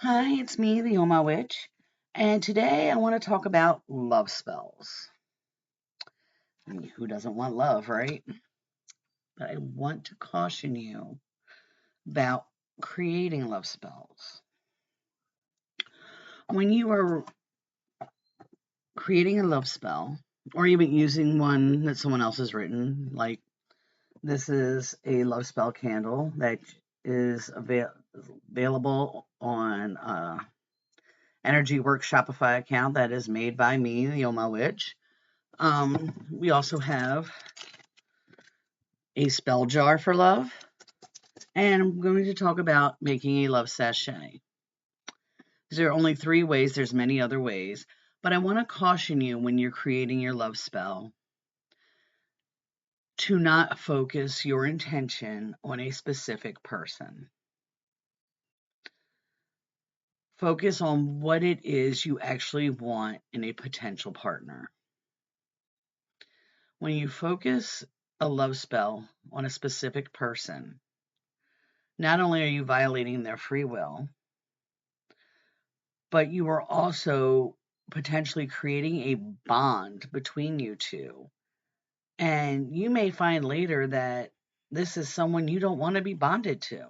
Hi, it's me, the Oma Witch, and today I want to talk about love spells. I mean, who doesn't want love, right? But I want to caution you about creating love spells. When you are creating a love spell, or even using one that someone else has written, like this is a love spell candle that is available on Energy Work Shopify account that is made by me, the Oma Witch. We also have a spell jar for love, and I'm going to talk about making a love sachet. There are only 3 ways, there's many other ways, but I want to caution you when you're creating your love spell to not focus your intention on a specific person. Focus on what it is you actually want in a potential partner. When you focus a love spell on a specific person, not only are you violating their free will, but you are also potentially creating a bond between you two. And you may find later that this is someone you don't want to be bonded to.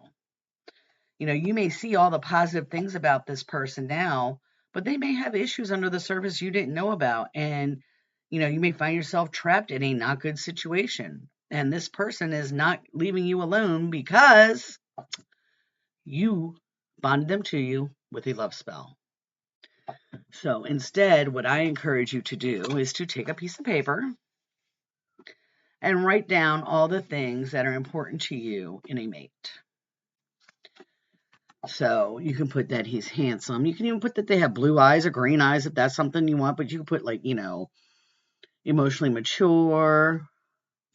You may see all the positive things about this person now, but they may have issues under the surface you didn't know about. And, you may find yourself trapped in a not good situation. And this person is not leaving you alone because you bonded them to you with a love spell. So instead, what I encourage you to do is to take a piece of paper and write down all the things that are important to you in a mate. So you can put that he's handsome. You can even put that they have blue eyes or green eyes if that's something you want, but you can put emotionally mature,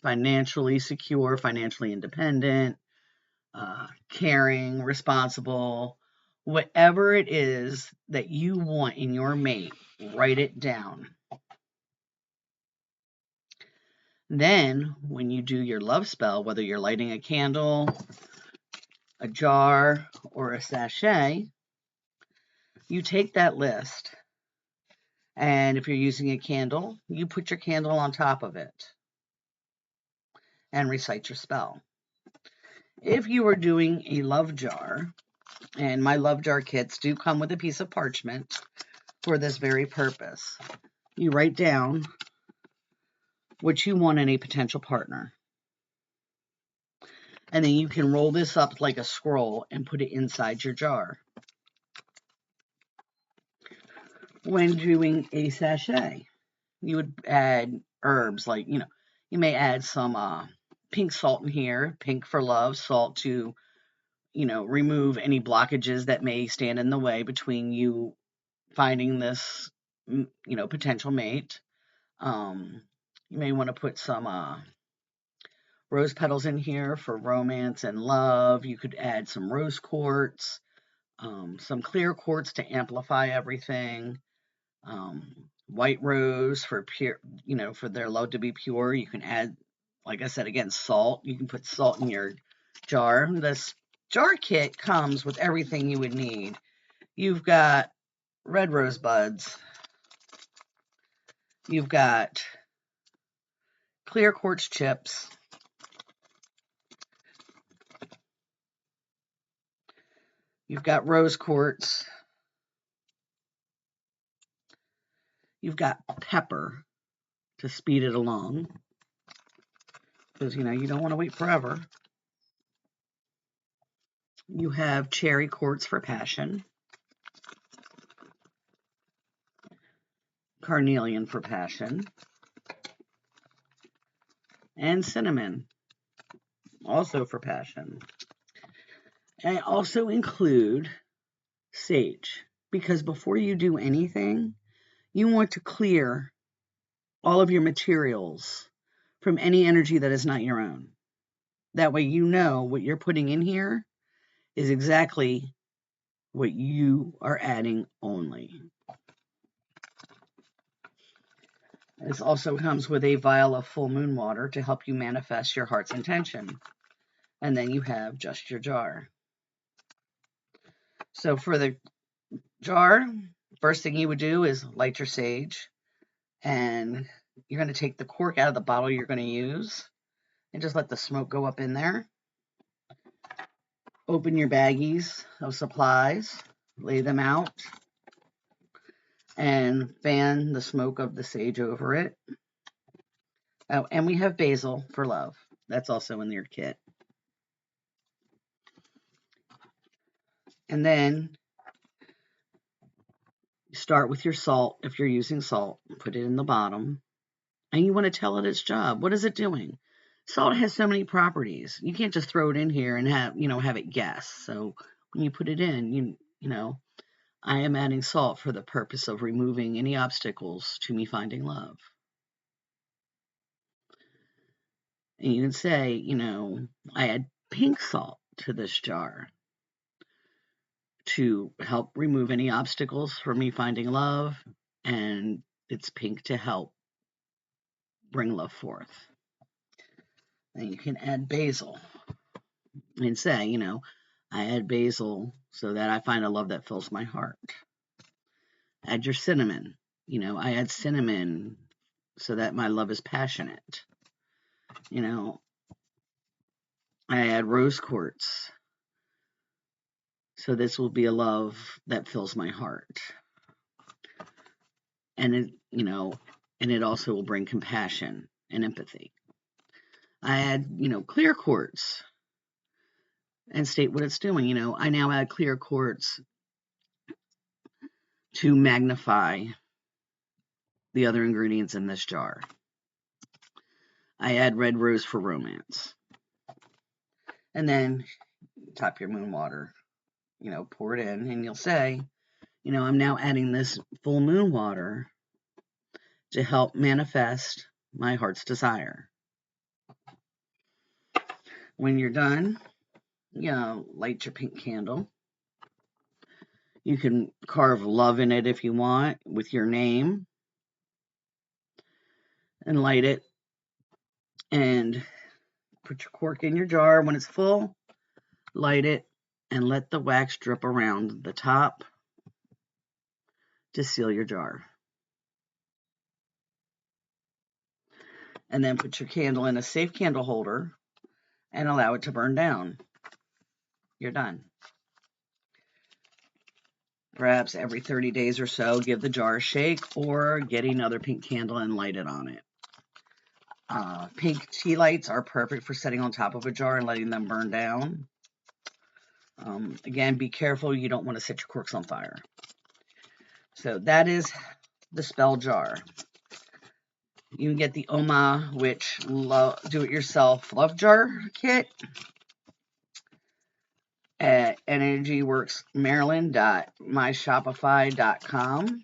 financially secure, financially independent, caring, responsible, whatever it is that you want in your mate, write it down. Then, when you do your love spell, whether you're lighting a candle, a jar, or a sachet, you take that list, and if you're using a candle, you put your candle on top of it and recite your spell. If you are doing a love jar, and my love jar kits do come with a piece of parchment for this very purpose, you write down what you want in a potential partner. And then you can roll this up like a scroll and put it inside your jar. When doing a sachet, you would add herbs like, you may add some pink salt in here, pink for love, salt to, remove any blockages that may stand in the way between you finding this, potential mate. You may want to put some rose petals in here for romance and love. You could add some rose quartz, some clear quartz to amplify everything. White rose for pure, for their love to be pure. You can add, like I said, again, salt. You can put salt in your jar. This jar kit comes with everything you would need. You've got red rose buds. You've got clear quartz chips. You've got rose quartz. You've got pepper to speed it along because, you don't want to wait forever. You have cherry quartz for passion, carnelian for passion, and cinnamon, also for passion. And I also include sage because before you do anything, you want to clear all of your materials from any energy that is not your own. That way you know what you're putting in here is exactly what you are adding only. This also comes with a vial of full moon water to help you manifest your heart's intention. And then you have just your jar. So for the jar, first thing you would do is light your sage, and you're going to take the cork out of the bottle you're going to use and just let the smoke go up in there. Open your baggies of supplies, lay them out, and fan the smoke of the sage over it. Oh, and we have basil for love. That's also in your kit. And then start with your salt. If you're using salt, put it in the bottom. And you want to tell it its job. What is it doing? Salt has so many properties. You can't just throw it in here and have it guess. So when you put it in, I am adding salt for the purpose of removing any obstacles to me finding love. And you can say, I add pink salt to this jar to help remove any obstacles for me finding love, and it's pink to help bring love forth. And you can add basil and say, I add basil so that I find a love that fills my heart. Add your cinnamon. I add cinnamon so that my love is passionate. I add rose quartz. So this will be a love that fills my heart. And it also will bring compassion and empathy. I add, clear quartz and state what it's doing. I now add clear quartz to magnify the other ingredients in this jar. I add red rose for romance. And then top your moon water, pour it in, and you'll say, I'm now adding this full moon water to help manifest my heart's desire. When you're done, light your pink candle. You can carve love in it if you want with your name and light it, and put your cork in your jar. When it's full, light it and let the wax drip around the top to seal your jar. And then put your candle in a safe candle holder and allow it to burn down. You're done. Perhaps every 30 days or so, give the jar a shake or get another pink candle and light it on it. Pink tea lights are perfect for setting on top of a jar and letting them burn down. Again, be careful. You don't want to set your corks on fire. So that is the spell jar. You can get the Oma Witch do-it-yourself love jar kit at energyworksmaryland.myshopify.com.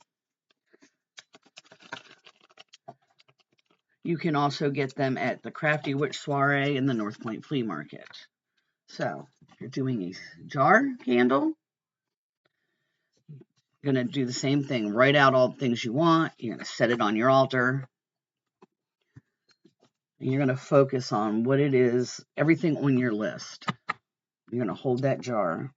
You can also get them at the Crafty Witch Soiree in the North Point Flea Market. So, if you're doing a jar candle, you're going to do the same thing. Write out all the things you want. You're going to set it on your altar. And you're going to focus on what it is, everything on your list. You're going to hold that jar.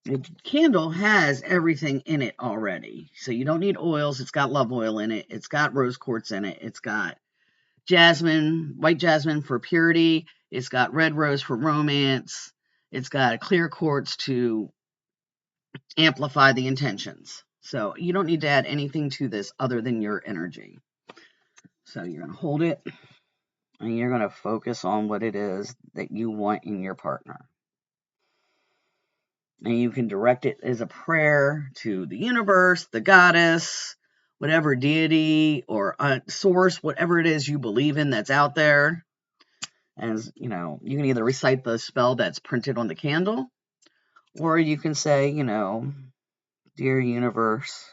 The candle has everything in it already. So you don't need oils. It's got love oil in it. It's got rose quartz in it. It's got jasmine, white jasmine for purity. It's got red rose for romance. It's got clear quartz to amplify the intentions. So you don't need to add anything to this other than your energy. So you're going to hold it and you're going to focus on what it is that you want in your partner. And you can direct it as a prayer to the universe, the goddess, whatever deity or source, whatever it is you believe in that's out there. As you can either recite the spell that's printed on the candle, or you can say, dear universe,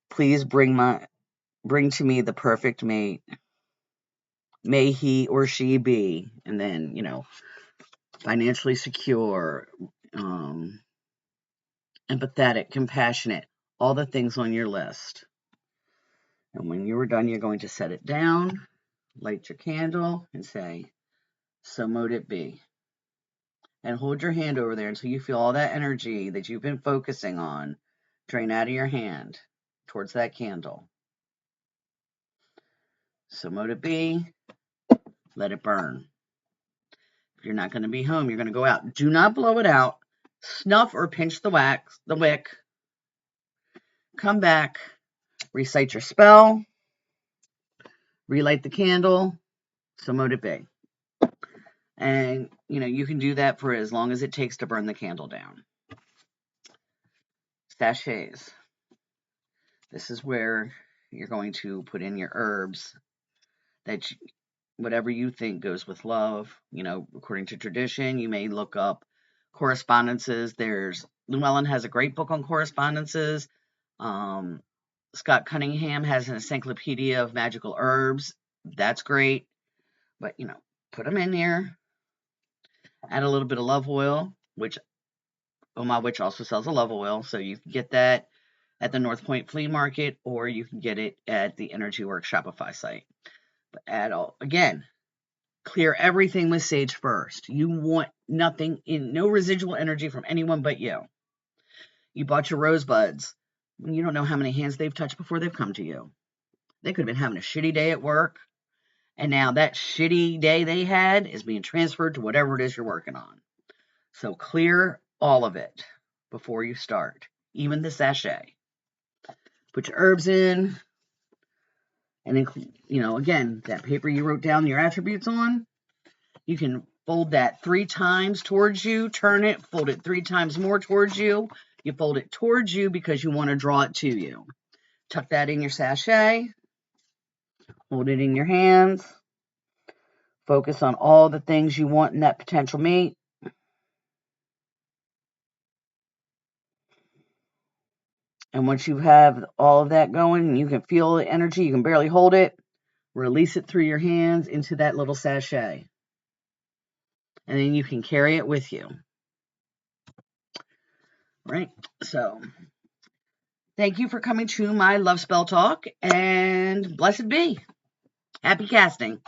please bring to me the perfect mate. May he or she be, and then, financially secure, empathetic, compassionate, all the things on your list. And when you are done, you're going to set it down, light your candle, and say, so mote it be. and hold your hand over there until you feel all that energy that you've been focusing on drain out of your hand towards that candle. So mote it be, let it burn. If you're not going to be home, you're going to go out. Do not blow it out. Snuff or pinch the wick. Come back, recite your spell, relight the candle, so mote it be. And, you can do that for as long as it takes to burn the candle down. Sachets. This is where you're going to put in your herbs that whatever you think goes with love. According to tradition, you may look up correspondences. Llewellyn has a great book on correspondences. Scott Cunningham has an encyclopedia of magical herbs. That's great. But, put them in there. Add a little bit of love oil, which Oma Witch also sells a love oil. So you can get that at the North Point Flea Market, or you can get it at the Energy Works Shopify site. But again, clear everything with sage first. You want no residual energy from anyone but you. You bought your rosebuds. You don't know how many hands they've touched before they've come to you. They could have been having a shitty day at work, and now that shitty day they had is being transferred to whatever it is you're working on. So clear all of it before you start, even the sachet. Put your herbs in, and then, again, that paper you wrote down your attributes on, you can fold that 3 times towards you, turn it, fold it 3 times more towards you. You fold it towards you because you want to draw it to you. Tuck that in your sachet. Hold it in your hands. Focus on all the things you want in that potential mate. And once you have all of that going, you can feel the energy. You can barely hold it. Release it through your hands into that little sachet. And then you can carry it with you. Right? So, thank you for coming to my Love Spell Talk, and blessed be. Happy casting.